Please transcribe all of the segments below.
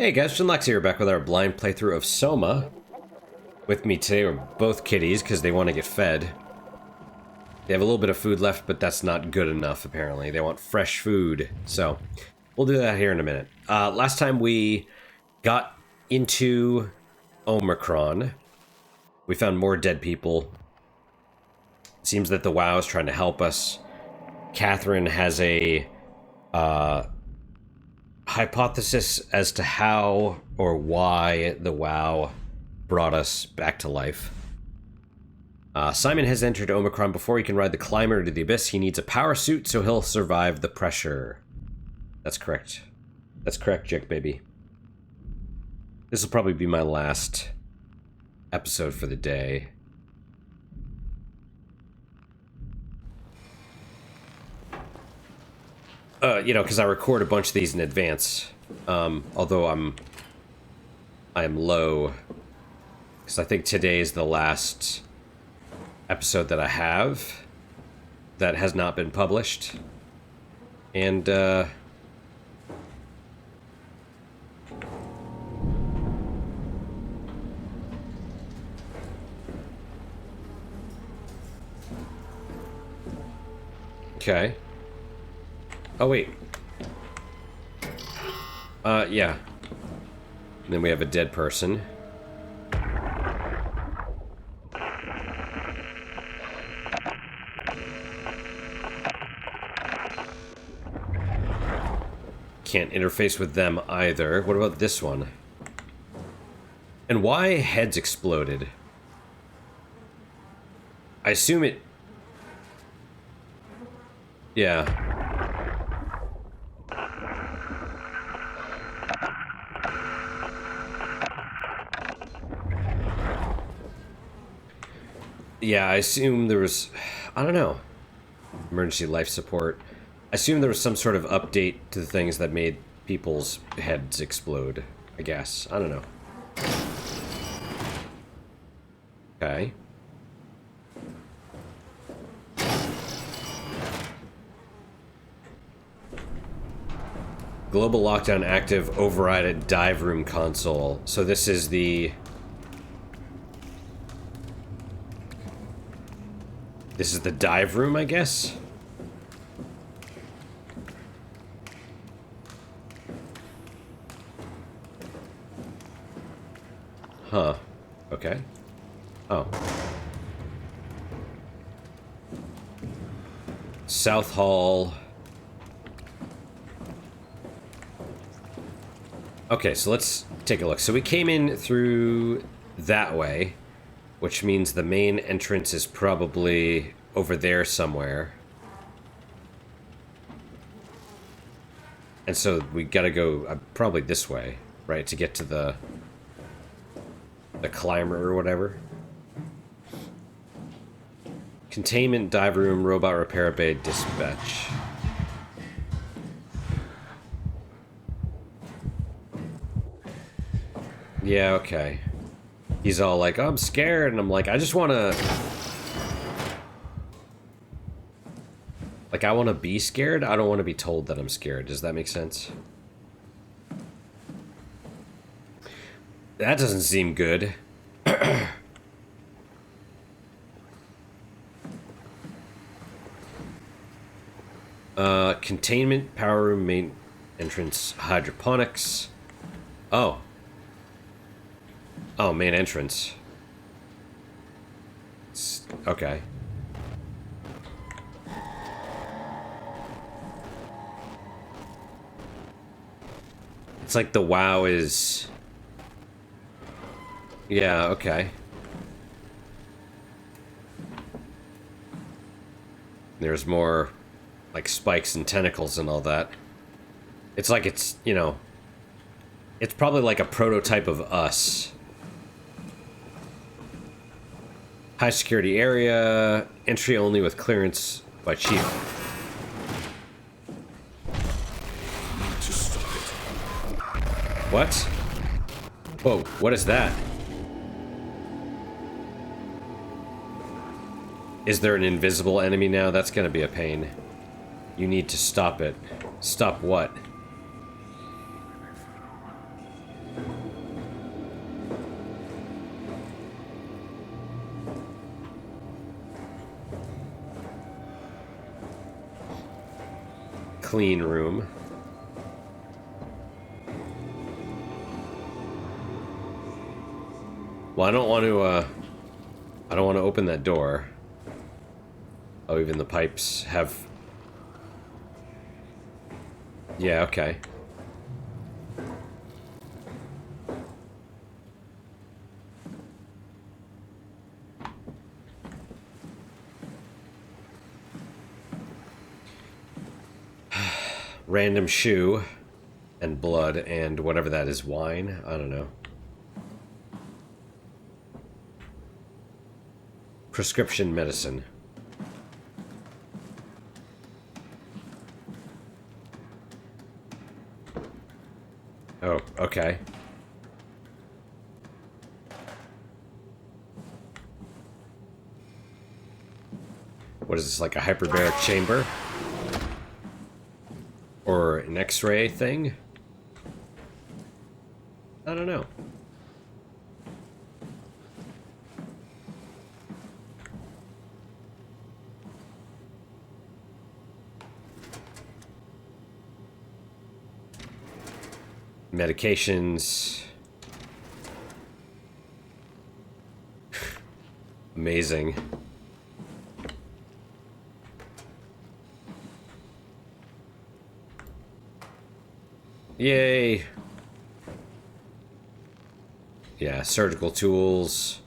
Hey guys, Shinlax here, back with our blind playthrough of SOMA. With me today are both kitties, because they want to get fed. They have a little bit of food left, but that's not good enough, apparently. They want fresh food, so we'll do that here in a minute. Last time we got into Omicron. We found more dead people. It seems that the WoW is trying to help us. Catherine has a hypothesis as to how or why the WoW brought us back to life. Simon has entered Omicron. Before he can ride the climber to the abyss, he needs a power suit so he'll survive the pressure. That's correct. That's correct, Jick, baby. This will probably be my last episode for the day. You know, because I record a bunch of these in advance. Although I am low, because I think today is the last episode that I have that has not been published. And okay. Oh, wait. Yeah. And then we have a dead person. Can't interface with them either. What about this one? And why heads exploded? I assume it... Yeah. Yeah, I assume there was... I don't know. Emergency life support. I assume there was some sort of update to the things that made people's heads explode. I guess. I don't know. Okay. Global lockdown active, override dive room console. So this is the... This is the dive room, I guess? Huh. Okay. Oh. South Hall. Okay, so let's take a look. So we came in through that way, which means the main entrance is probably over there somewhere. And so we gotta go probably this way, right, to get to the climber or whatever. Containment, dive room, robot repair bay, dispatch. Yeah, okay. He's all like, oh, I'm scared, and I'm like, I just want to... Like, I want to be scared, I don't want to be told that I'm scared. Does that make sense? That doesn't seem good. Containment, power room, main entrance, hydroponics. Oh. Oh, main entrance. Okay. It's like the WoW is... Yeah, okay. There's more, like, spikes and tentacles and all that. It's like it's, you know... It's probably like a prototype of us. High security area, entry only with clearance by chief. What? Whoa, what is that? Is there an invisible enemy now? That's gonna be a pain. You need to stop it. Stop what? clean room. Well, I don't want to open that door. Oh, even the pipes have... Yeah, okay. Random shoe and blood and whatever that is, wine. I don't know. Prescription medicine. Oh, okay. What is this, like a hyperbaric chamber? Or an X-ray thing? I don't know. Medications. Amazing. Yay. Yeah, surgical tools.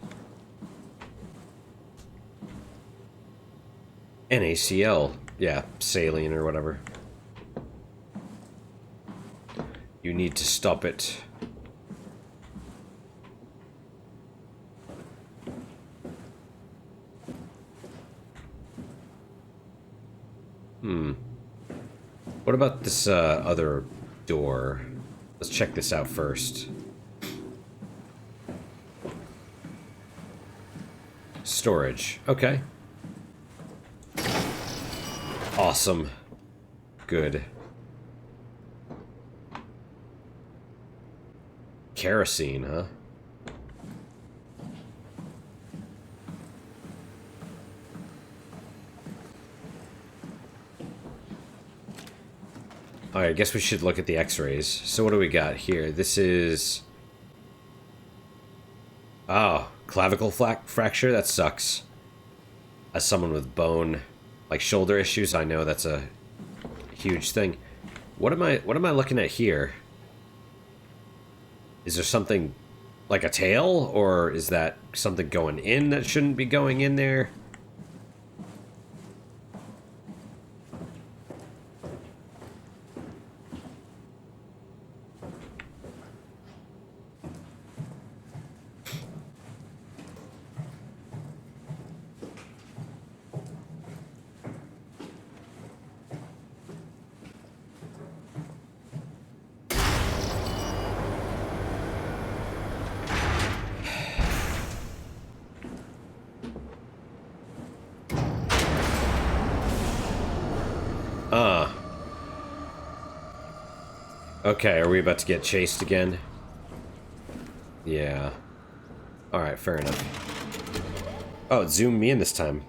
NaCl. Yeah, saline or whatever. You need to stop it. What about this other door? Let's check this out first. Storage. Okay. Awesome. Good. Kerosene, huh? Alright, I guess we should look at the x-rays. So what do we got here? This is... Oh, clavicle fracture? That sucks. As someone with bone, like shoulder issues, I know that's a huge thing. What am I looking at here? Is there something like a tail, or is that something going in that shouldn't be going in there? Okay, are we about to get chased again? Yeah. Alright, fair enough. Oh, it zoomed me in this time.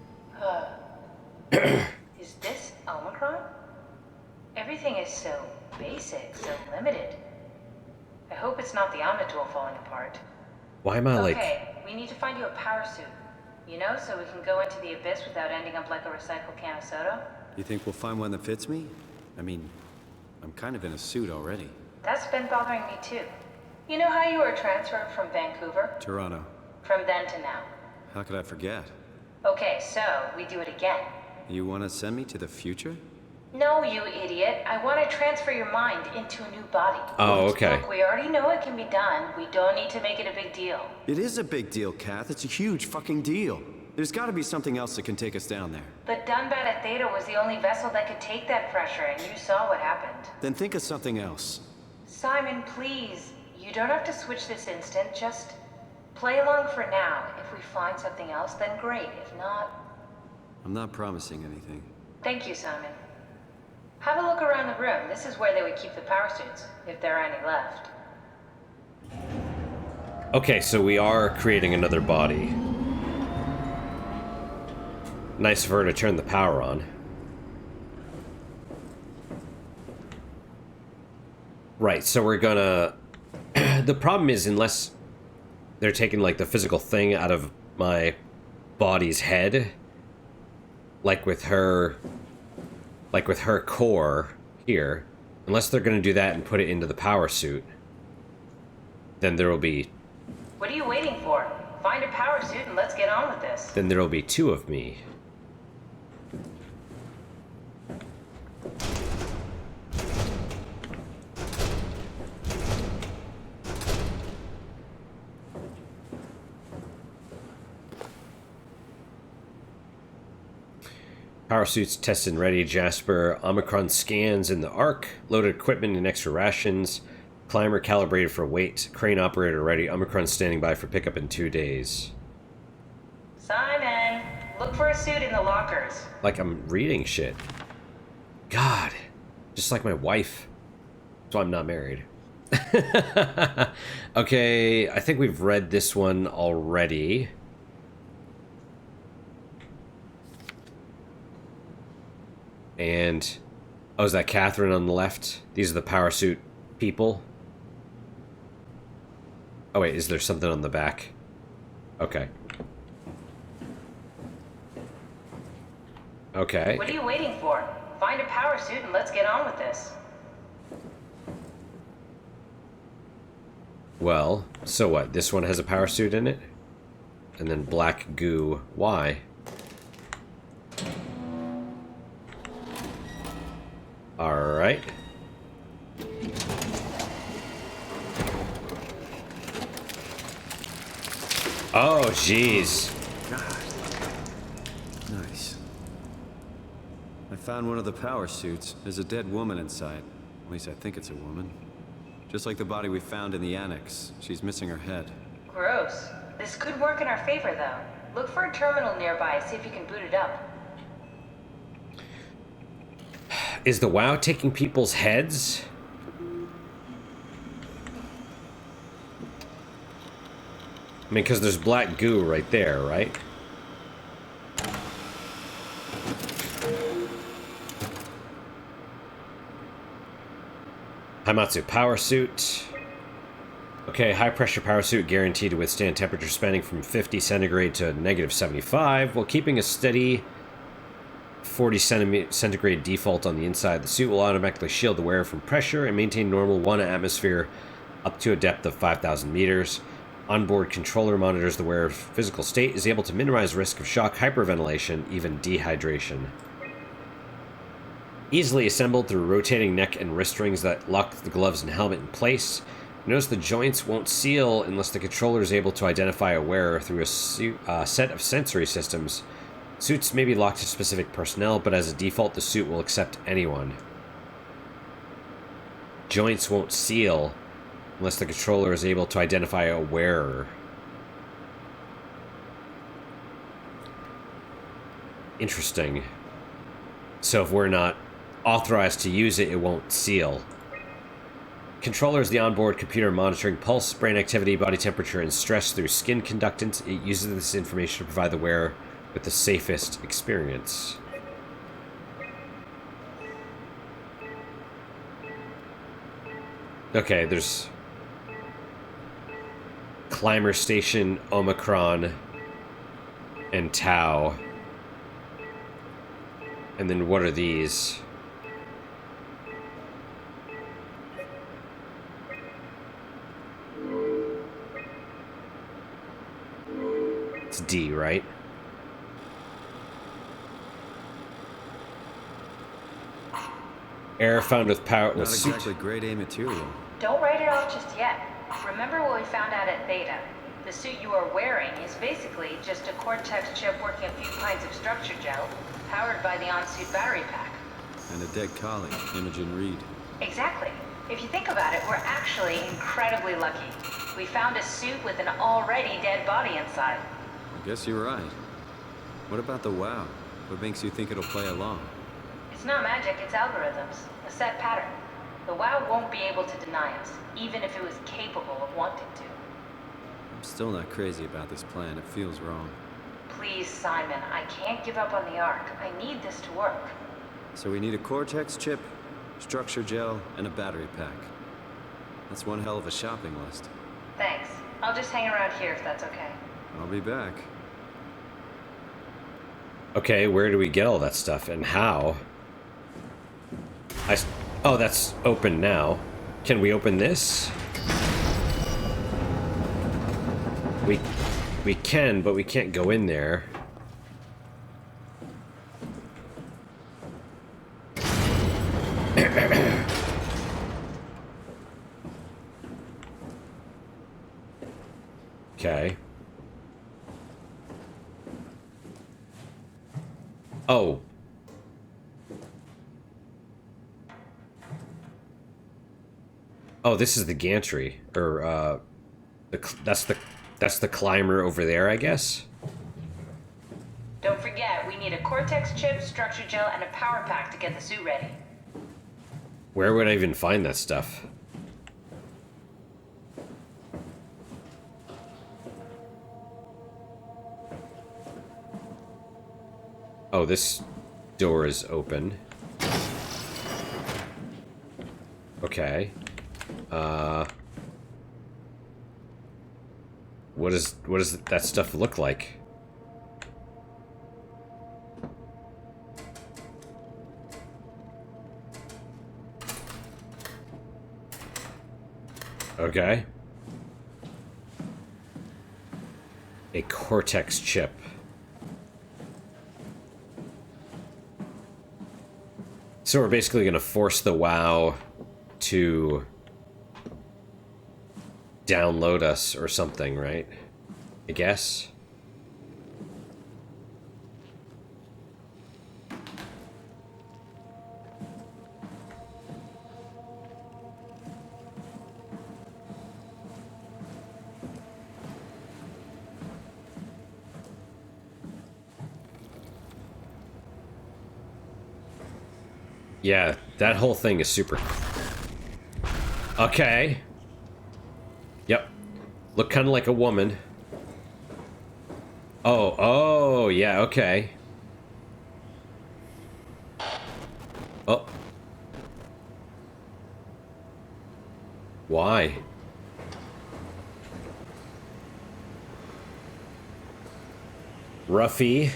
Is this Omicron? Everything is so basic, so limited. I hope it's not the Omnitool falling apart. Why am I like... Okay, we need to find you a power suit. You know, so we can go into the abyss without ending up like a recycled can of soda? You think we'll find one that fits me? I mean, I'm kind of in a suit already. That's been bothering me too. You know how you were transferred from Vancouver? Toronto. From then to now. How could I forget? Okay, so we do it again. You want to send me to the future? No, you idiot. I want to transfer your mind into a new body. Oh, okay. Look, we already know it can be done. We don't need to make it a big deal. It is a big deal, Kath. It's a huge fucking deal. There's got to be something else that can take us down there. But Dunbat at Theta was the only vessel that could take that pressure, and you saw what happened. Then think of something else. Simon, please. You don't have to switch this instant. Just play along for now. If we find something else, then great. If not... I'm not promising anything. Thank you, Simon. Have a look around the room. This is where they would keep the power suits, if there are any left. Okay, so we are creating another body. Nice of her to turn the power on. Right, so we're gonna... The problem is, unless they're taking, like, the physical thing out of my body's head, like with her core here, unless they're gonna do that and put it into the power suit, then there will be... What are you waiting for? Find a power suit and let's get on with this. Then there will be two of me. Power suits tested and ready, Jasper. Omicron scans in the Ark. Loaded equipment and extra rations. Climber calibrated for weight. Crane operator ready. Omicron standing by for pickup in 2 days. Simon, look for a suit in the lockers. Like I'm reading shit. God. Just like my wife. So I'm not married. Okay, I think we've read this one already. And... oh, is that Catherine on the left? These are the power suit people. Oh wait, is there something on the back? Okay. Okay. What are you waiting for? Find a power suit and let's get on with this. Well, so what? This one has a power suit in it? And then black goo. Why? Alright. Oh, jeez. Nice. I found one of the power suits. There's a dead woman inside. At least I think it's a woman. Just like the body we found in the annex. She's missing her head. Gross. This could work in our favor, though. Look for a terminal nearby, see if you can boot it up. Is the WoW taking people's heads? I mean, because there's black goo right there, right? Haimatsu power suit. Okay, high pressure power suit guaranteed to withstand temperature spanning from 50 centigrade to negative 75 while keeping a steady 40 centigrade default on the inside. The suit will automatically shield the wearer from pressure and maintain normal 1 atmosphere up to a depth of 5,000 meters. Onboard controller monitors the wearer's physical state, is able to minimize risk of shock, hyperventilation, even dehydration. Easily assembled through rotating neck and wrist rings that lock the gloves and helmet in place. Notice the joints won't seal unless the controller is able to identify a wearer through a set of sensory systems. Suits may be locked to specific personnel, but as a default, the suit will accept anyone. Joints won't seal unless the controller is able to identify a wearer. Interesting. So if we're not authorized to use it, it won't seal. Controller is the onboard computer monitoring pulse, brain activity, body temperature, and stress through skin conductance. It uses this information to provide the wearer with the safest experience. Okay, there's Climber Station, Omicron, and Tau. And then what are these? It's D, right? Air found with power. Not exactly grade A material. Don't write it off just yet. Remember what we found out at Theta? The suit you are wearing is basically just a Cortex chip working a few pints of structure gel, powered by the on-suit battery pack. And a dead colleague, Imogen Reed. Exactly. If you think about it, we're actually incredibly lucky. We found a suit with an already dead body inside. I guess you're right. What about the WoW? What makes you think it'll play along? It's not magic, it's algorithms. A set pattern. The WoW won't be able to deny us, even if it was capable of wanting to. I'm still not crazy about this plan. It feels wrong. Please, Simon, I can't give up on the Ark. I need this to work. So we need a Cortex chip, structure gel, and a battery pack. That's one hell of a shopping list. Thanks. I'll just hang around here if that's okay. I'll be back. Okay, where do we get all that stuff and how? Oh, that's open now. Can we open this? We can, but we can't go in there. Okay. Oh. Oh, this is the gantry, or that's the climber over there, I guess. Don't forget, we need a Cortex chip, structure gel, and a power pack to get the suit ready. Where would I even find that stuff? Oh, this door is open. Okay. What does that stuff look like? Okay. A Cortex chip. So we're basically going to force the WoW to download us or something, right? I guess. Yeah, that whole thing is super... Okay. Yep. Look kind of like a woman. Oh, yeah, okay. Oh. Why? Ruffy.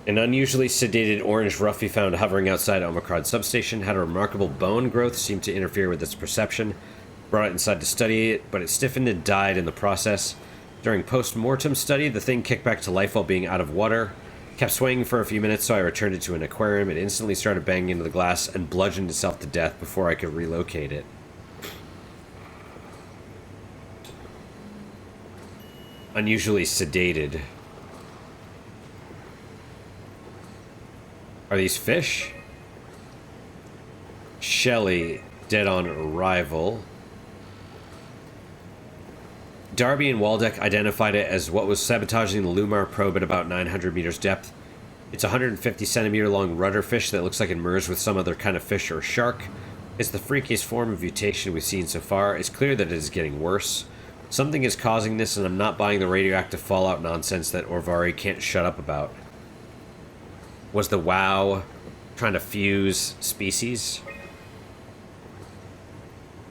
An unusually sedated orange Ruffy found hovering outside Omicron substation had a remarkable bone growth, seemed to interfere with its perception. Brought it inside to study it, but it stiffened and died in the process. During post-mortem study, the thing kicked back to life while being out of water. Kept swaying for a few minutes, so I returned it to an aquarium. It instantly started banging into the glass and bludgeoned itself to death before I could relocate it. Unusually sedated. Are these fish? Shelley, dead on arrival. Darby and Waldeck identified it as what was sabotaging the Lumar probe at about 900 meters depth. It's a 150 centimeter long rudder fish that looks like it merged with some other kind of fish or shark. It's the freakiest form of mutation we've seen so far. It's clear that it is getting worse. Something is causing this, and I'm not buying the radioactive fallout nonsense that Orvari can't shut up about. Was the WoW trying to fuse species?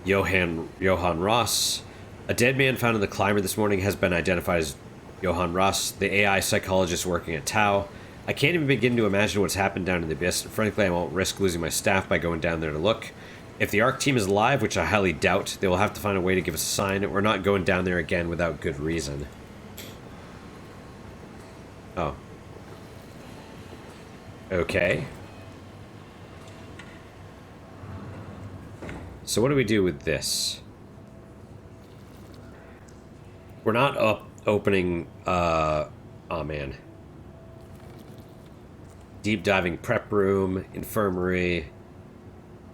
Johann Ross. A dead man found in the climber this morning has been identified as Johann Ross, the AI psychologist working at Tau. I can't even begin to imagine what's happened down in the abyss, and frankly I won't risk losing my staff by going down there to look. If the ARC team is alive, which I highly doubt, they will have to find a way to give us a sign. We're not going down there again without good reason. Oh. Okay. So what do we do with this? We're not opening, oh man. Deep diving prep room, infirmary,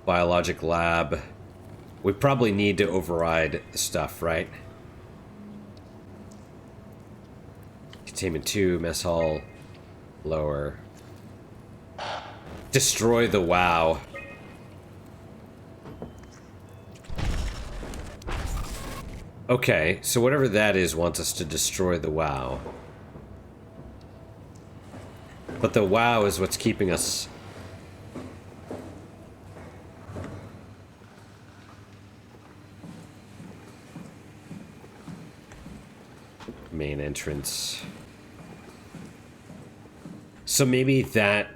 biologic lab. We probably need to override the stuff, right? Containment 2, mess hall, lower. Destroy the WoW. Okay, so whatever that is wants us to destroy the WoW. But the WoW is what's keeping us... Main entrance. So maybe that,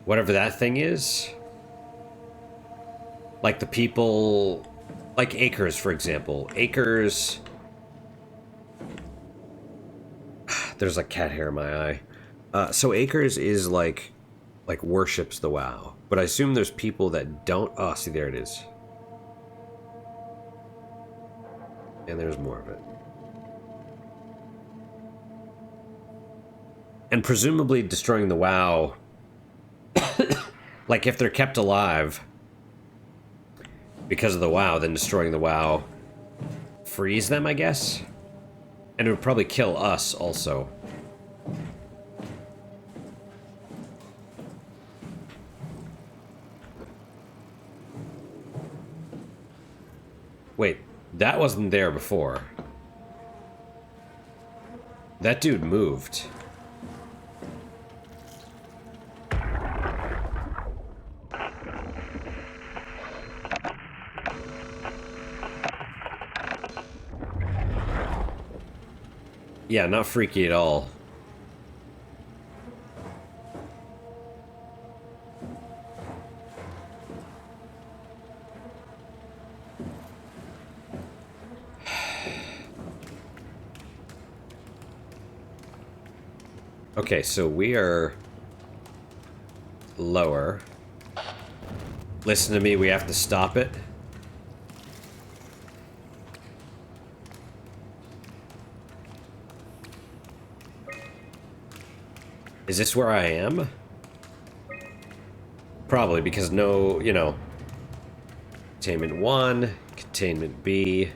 whatever that thing is, like the people, like Acres, for example. Acres, there's like cat hair in my eye. So Acres is like worships the WoW, but I assume there's people that don't. Oh, see, there it is. And there's more of it. And presumably destroying the WoW, like if they're kept alive because of the WoW, then destroying the WoW frees them, I guess? And it would probably kill us also. Wait, that wasn't there before. That dude moved. Yeah, not freaky at all. Okay, so we are lower. Listen to me, we have to stop it. Is this where I am? Probably, because no, you know, containment 1, containment B.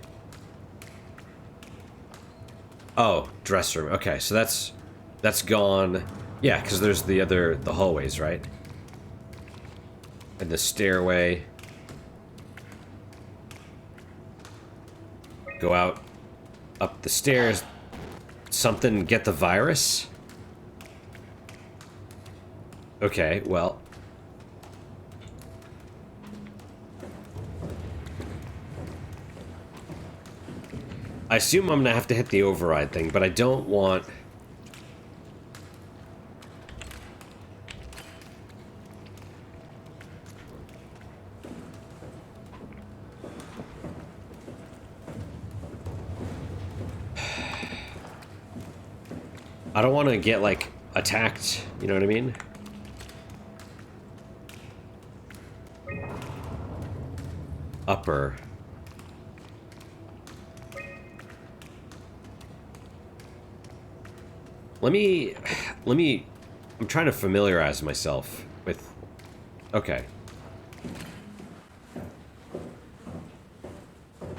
Oh, dress room. Okay, so that's gone. Yeah, because there's the hallways, right? And the stairway. Go out, up the stairs. Something get the virus? Okay, well. I assume I'm gonna have to hit the override thing, but I don't want... I don't want to get, like, attacked, you know what I mean? Upper. Let me, I'm trying to familiarize myself with, okay.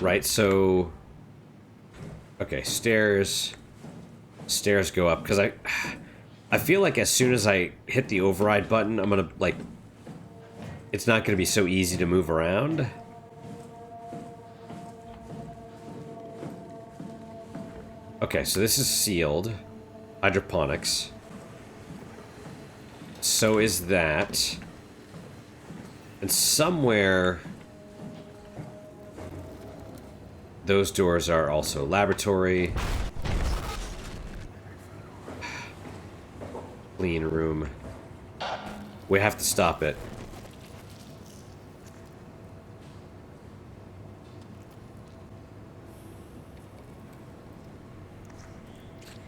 Right, so, okay, stairs go up, because I feel like as soon as I hit the override button, I'm gonna, like, it's not gonna be so easy to move around. Okay, so this is sealed. Hydroponics. So is that. And somewhere... those doors are also laboratory. Clean room. We have to stop it.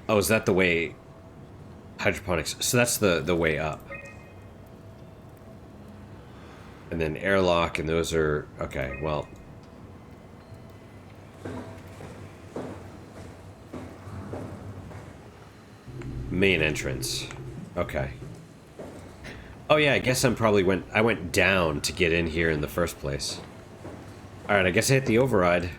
Oh, is that the way? Hydroponics. So that's the way up. And then airlock, and those are... okay, well... main entrance. Okay. Oh yeah, I guess I went down to get in here in the first place. Alright, I guess I hit the override.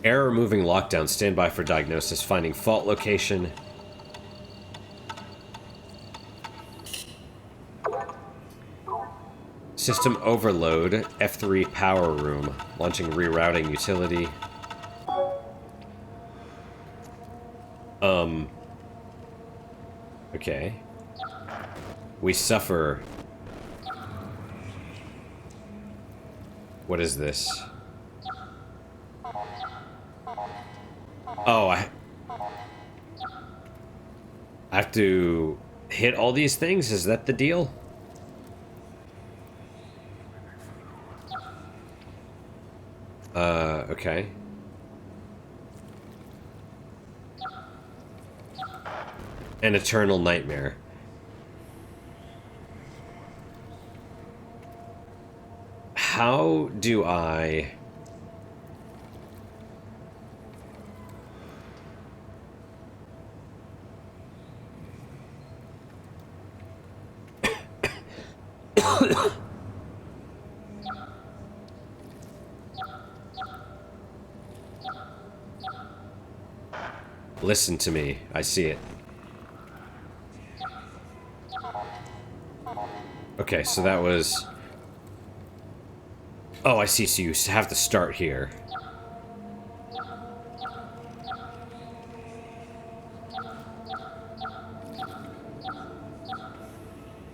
Error moving lockdown. Stand by for diagnosis. Finding fault location. System overload. F3 power room. Launching rerouting utility. Okay. We suffer. What is this? Oh, I have to hit all these things? Is that the deal? Okay. An eternal nightmare. How do I... Listen to me. I see it. Okay, so that was... Oh, I see. So you have to start here.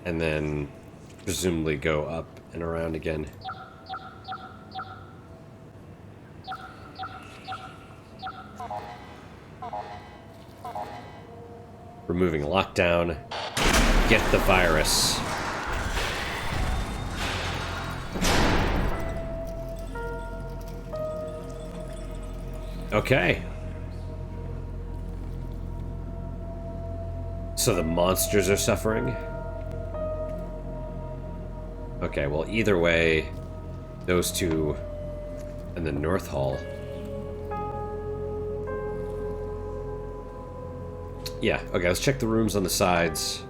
And then presumably go up and around again. Removing lockdown. Get the virus. Okay. So the monsters are suffering? Okay, well, either way, those two and the North Hall. Yeah, okay, let's check the rooms on the sides.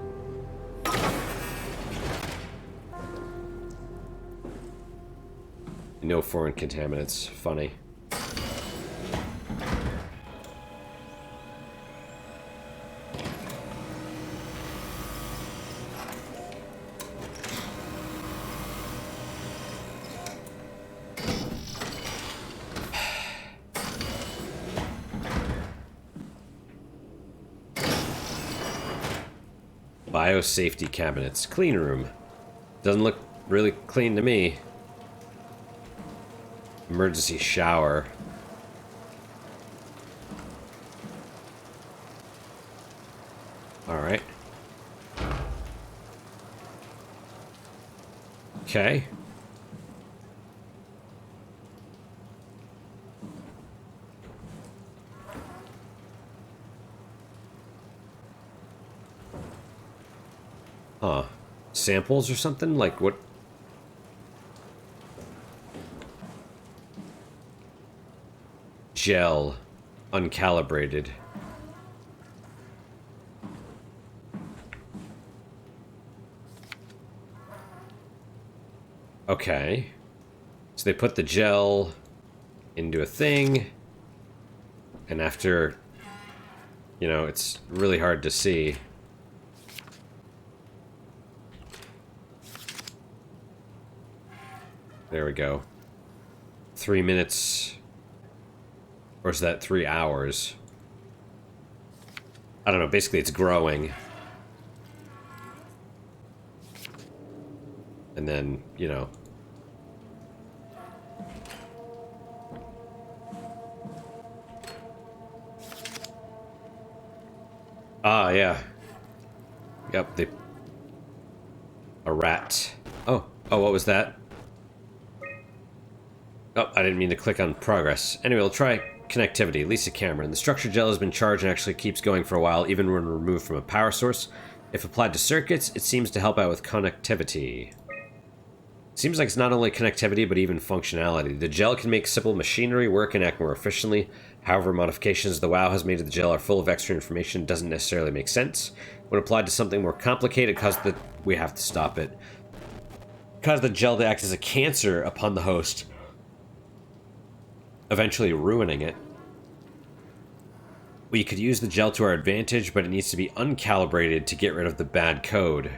No foreign contaminants. Funny. Biosafety cabinets. Clean room. Doesn't look really clean to me. Emergency shower. Alright. Okay. Huh. Samples or something? Like what? Gel. Uncalibrated. Okay. So they put the gel into a thing, and after, you know, it's really hard to see. There we go. 3 minutes. Or is that 3 hours? I don't know. Basically, it's growing. And then, you know. Ah, yeah. Yep, a rat. Oh, what was that? Oh, I didn't mean to click on progress. Anyway, we'll try connectivity. Lisa Cameron. The structure gel has been charged and actually keeps going for a while, even when removed from a power source. If applied to circuits, it seems to help out with connectivity. Seems like it's not only connectivity, but even functionality. The gel can make simple machinery work and act more efficiently. However, modifications the WoW has made to the gel are full of extra information doesn't necessarily make sense. When applied to something more complicated, we have to stop it. Cause the gel to act as a cancer upon the host, eventually ruining it. We could use the gel to our advantage, but it needs to be uncalibrated to get rid of the bad code.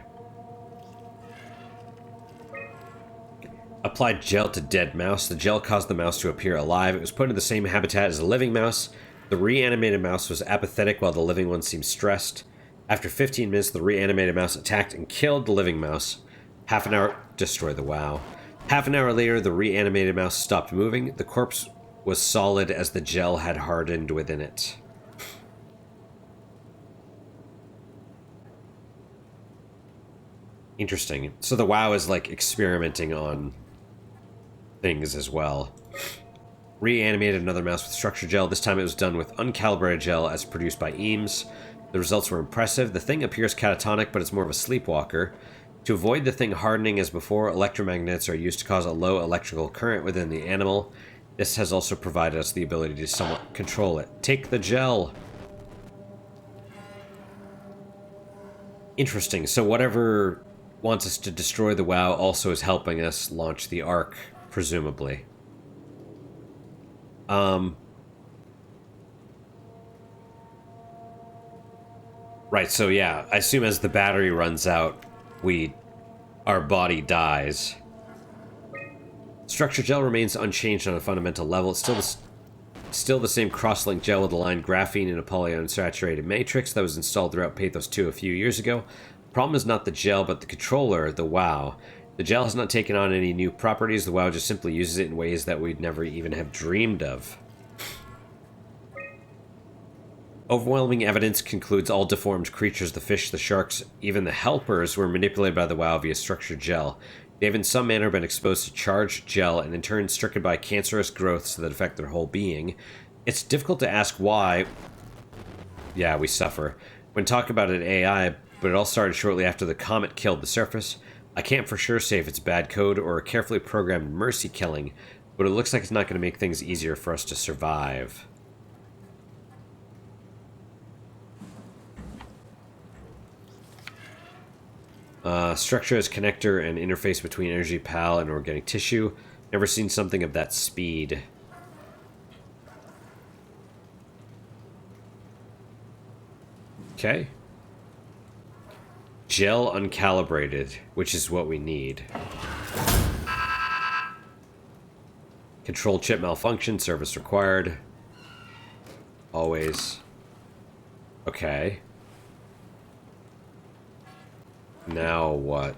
Applied gel to dead mouse. The gel caused the mouse to appear alive. It was put in the same habitat as a living mouse. The reanimated mouse was apathetic while the living one seemed stressed. After 15 minutes, the reanimated mouse attacked and killed the living mouse. Half an hour, destroy the WoW. Half an hour later, the reanimated mouse stopped moving. The corpse was solid as the gel had hardened within it. Interesting. So the WoW is like experimenting on things as well. Reanimated another mouse with structure gel. This time it was done with uncalibrated gel as produced by Eames. The results were impressive. The thing appears catatonic, but it's more of a sleepwalker. To avoid the thing hardening as before, electromagnets are used to cause a low electrical current within the animal. This has also provided us the ability to somewhat control it. Take the gel. Interesting. So whatever wants us to destroy the WoW also is helping us launch the Ark, presumably. Right, so yeah, I assume as the battery runs out, our body dies. Structure gel remains unchanged on a fundamental level. It's still the same cross-link gel with aligned graphene in a polyunsaturated matrix that was installed throughout Pathos 2 a few years ago. The problem is not the gel, but the controller, the WoW. The gel has not taken on any new properties. The WoW just simply uses it in ways that we'd never even have dreamed of. Overwhelming evidence concludes all deformed creatures, the fish, the sharks, even the helpers, were manipulated by the WoW via structured gel. They have in some manner been exposed to charged gel and in turn stricken by cancerous growths that affect their whole being. It's difficult to ask why. Yeah, we suffer. When talking about it AI, but it all started shortly after the comet killed the surface. I can't for sure say if it's bad code or a carefully programmed mercy killing, but it looks like it's not going to make things easier for us to survive. Structure as connector and interface between energy PAL and organic tissue. Never seen something of that speed. Okay. Gel uncalibrated, which is what we need. Control chip malfunction, service required. Always. Okay. Now what?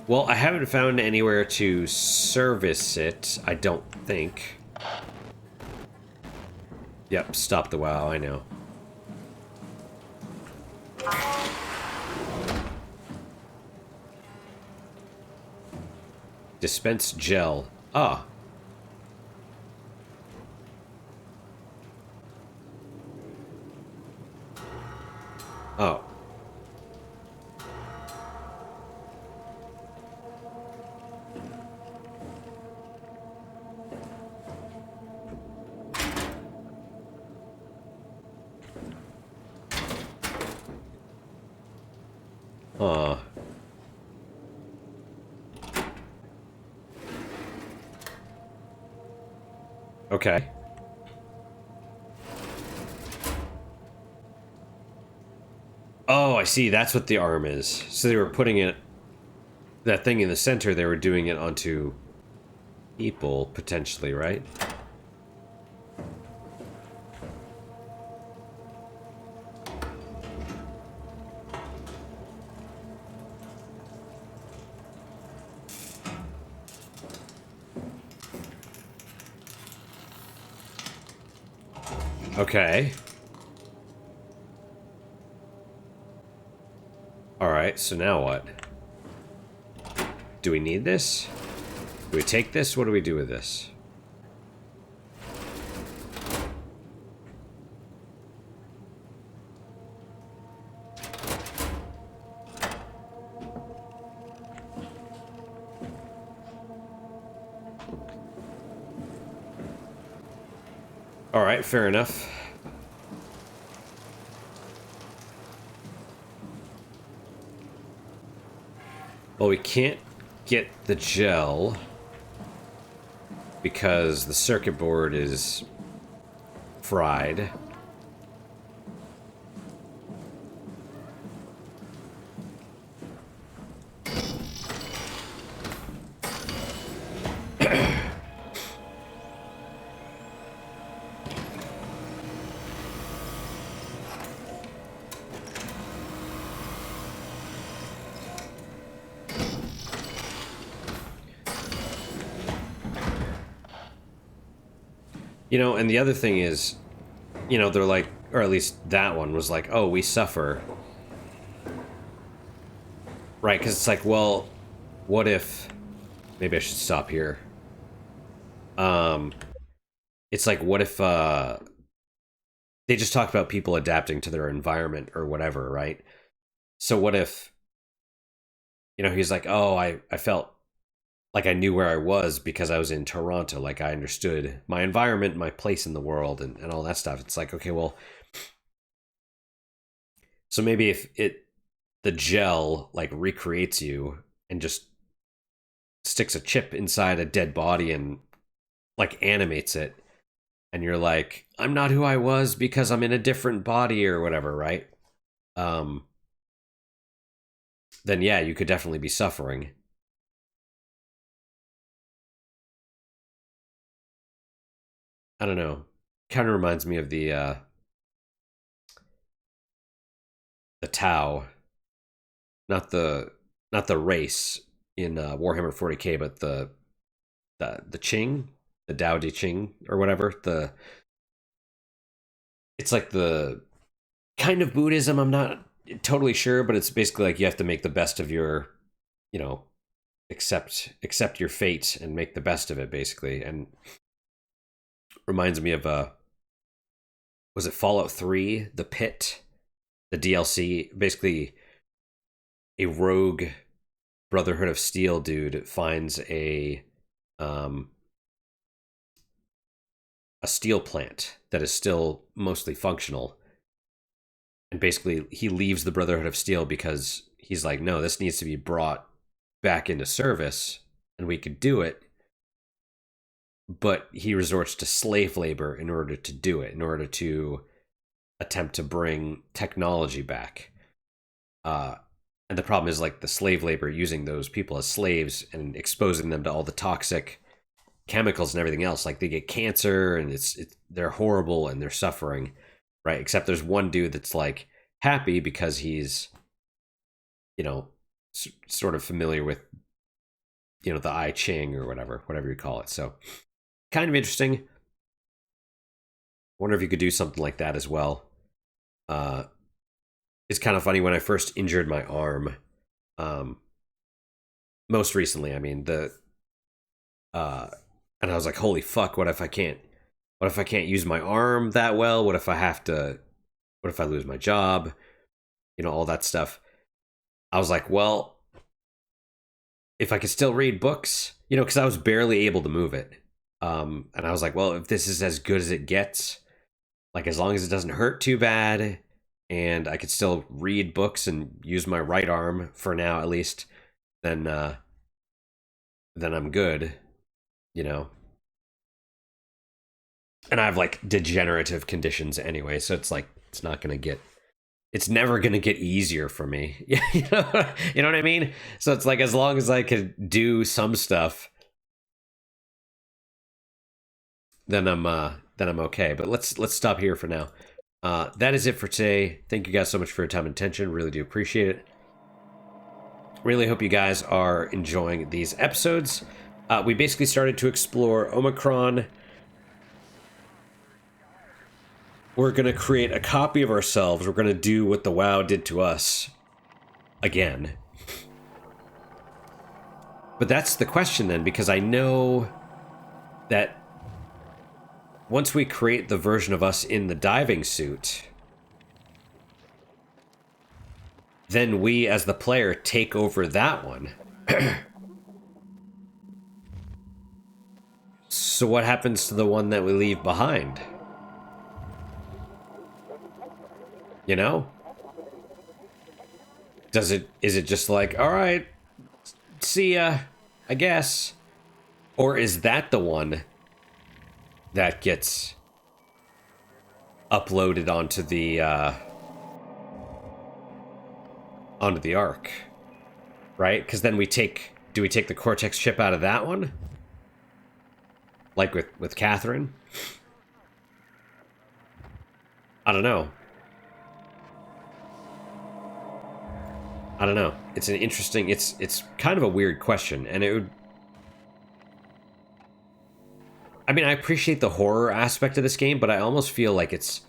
Well, I haven't found anywhere to service it, I don't think. Yep, stop the WoW, I know. Dispense gel. Ah. Oh. Huh. Okay. Oh, I see. That's what the arm is. So they were putting it... That thing in the center, they were doing it onto people, potentially, right? Okay. Alright, so now what? Do we need this? Do we take this? What do we do with this? Alright, fair enough. Well, we can't get the gel because the circuit board is fried. You know, and the other thing is, you know, they're like, or at least that one was like, oh, we suffer. Right, because it's like, well, what if... Maybe I should stop here. It's like, what if, they just talked about people adapting to their environment or whatever, right? So what if, you know, he's like, oh, I felt like I knew where I was because I was in Toronto. Like I understood my environment, my place in the world, and all that stuff. It's like, okay, well, so maybe if the gel like recreates you and just sticks a chip inside a dead body and like animates it, and you're like, I'm not who I was because I'm in a different body or whatever, right? Then yeah, you could definitely be suffering. I don't know. Kind of reminds me of the Tau, not the race in Warhammer 40K, but the Qing, the Dao De Qing or whatever. It's like the kind of Buddhism. I'm not totally sure, but it's basically like you have to make the best of your, you know, accept your fate and make the best of it, basically. And reminds me of was it Fallout 3, The Pit, the DLC? Basically, a rogue Brotherhood of Steel dude finds a steel plant that is still mostly functional, and basically he leaves the Brotherhood of Steel because he's like, no, this needs to be brought back into service, and we could do it. But he resorts to slave labor in order to do it, in order to attempt to bring technology back. And the problem is like the slave labor, using those people as slaves and exposing them to all the toxic chemicals and everything else. Like they get cancer and they're horrible and they're suffering, right? Except there's one dude that's like happy because he's, you know, sort of familiar with, you know, the I Ching or whatever you call it. So kind of interesting. Wonder if you could do something like that as well. It's kind of funny, when I first injured my arm, most recently, I mean, and I was like, holy fuck, what if I can't use my arm that well? What if I lose my job? You know, all that stuff. I was like, well, if I could still read books, you know, because I was barely able to move it. And I was like, well, if this is as good as it gets, like as long as it doesn't hurt too bad, and I could still read books and use my right arm for now at least, then I'm good, you know. And I have like degenerative conditions anyway, so it's like it's never gonna get easier for me. You know what I mean? So it's like as long as I could do some stuff, then I'm okay. But let's stop here for now. That is it for today. Thank you guys so much for your time and attention. Really do appreciate it. Really hope you guys are enjoying these episodes. We basically started to explore Omicron. We're going to create a copy of ourselves. We're going to do what the WoW did to us again. But that's the question then, because I know that once we create the version of us in the diving suit, then we, as the player, take over that one. So what happens to the one that we leave behind? You know? Is it just like, all right, see ya, I guess? Or is that the one that gets uploaded onto the Ark, right? Because then do we take the Cortex chip out of that one, like with Catherine? I don't know. It's an interesting. It's kind of a weird question, and I mean, I appreciate the horror aspect of this game, but I almost feel like it's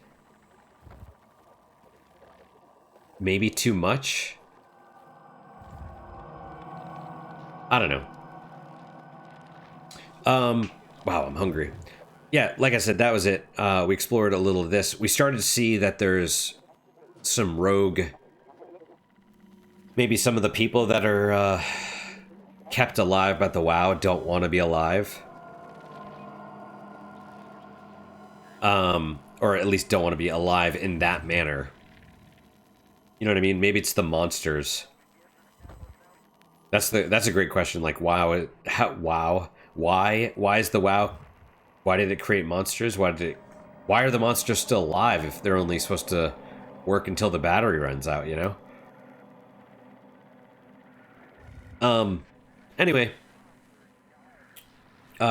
maybe too much. I don't know. Wow, I'm hungry. Yeah, like I said, that was it. We explored a little of this. We started to see that there's some rogue... Maybe some of the people that are kept alive by the WoW don't want to be alive. Or at least don't want to be alive in that manner. You know what I mean? Maybe it's the monsters. That's a great question. Like, wow, why is the WoW? Why did it create monsters? Why are the monsters still alive if they're only supposed to work until the battery runs out? You know. Anyway.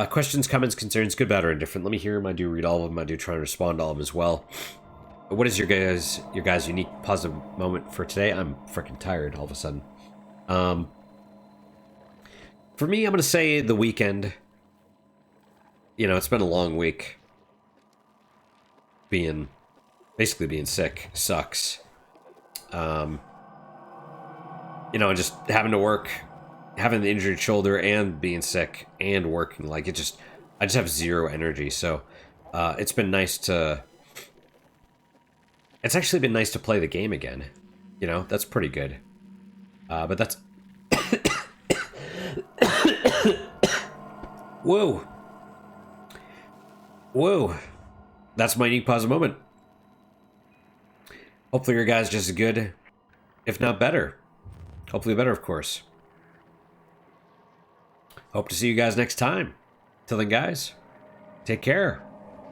Questions, comments, concerns, good, bad, or indifferent. Let me hear them. I do read all of them. I do try and respond to all of them as well. What is your guys' unique positive moment for today? I'm freaking tired all of a sudden. For me, I'm gonna say the weekend. You know, it's been a long week. Basically being sick sucks. You know, just having to work, having the injured shoulder and being sick and working, like I just have zero energy. So it's been nice to... It's actually been nice to play the game again. You know, that's pretty good. But that's... Whoa. Whoa. That's my unique positive moment. Hopefully your guys just as good, if not better. Hopefully better, of course. Hope to see you guys next time. Till then, guys, take care.